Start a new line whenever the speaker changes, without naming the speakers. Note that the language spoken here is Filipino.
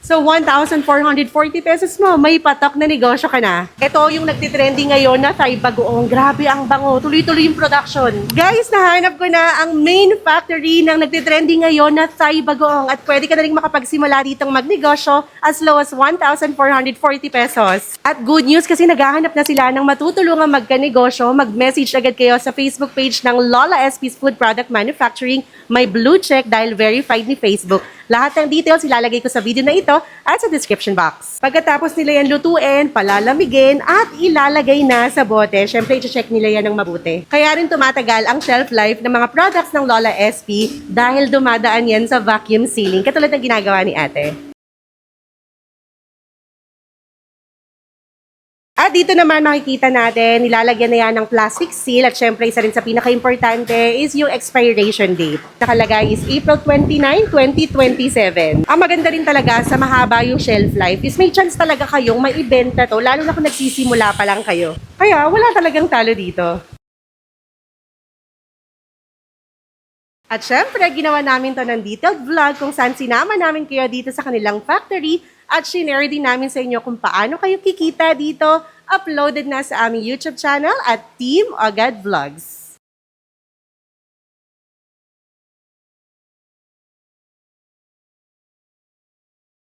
So, 1,440 pesos mo, may patok na negosyo ka na. Ito yung nagtitrending ngayon na Thai Bagoong. Grabe ang bango, tuloy-tuloy yung production. Guys, nahanap ko na ang main factory ng nagtitrending ngayon na Thai Bagoong. At pwede ka na rin makapagsimula ditong magnegosyo as low as 1,440 pesos. At good news kasi naghahanap na sila ng matutulungan magkanegosyo. Mag-message agad kayo sa Facebook page ng Lola SP's Food Product Manufacturing. May blue check dahil verified ni Facebook. Lahat ng details ilalagay ko sa video na ito at sa description box. Pagkatapos nila yan lutuin, palalamigin at ilalagay na sa bote. Siyempre, i-check nila yan ng mabuti. Kaya rin tumatagal ang shelf life ng mga products ng Lola SP dahil dumadaan yan sa vacuum sealing, katulad ng ginagawa ni ate. At dito naman makikita natin, nilalagyan na yan ng plastic seal at syempre isa rin sa pinaka-importante is yung expiration date. Nakalagay is April 29, 2027. Ang maganda rin talaga sa mahaba yung shelf life is may chance talaga kayong maibenta to, lalo na kung nagsisimula pa lang kayo. Kaya wala talagang talo dito. At syempre, ginawa namin to ng detailed vlog kung saan sinama namin kayo dito sa kanilang factory at shinare din namin sa inyo kung paano kayo kikita dito. Uploaded na sa aming YouTube channel at Team Agad Vlogs.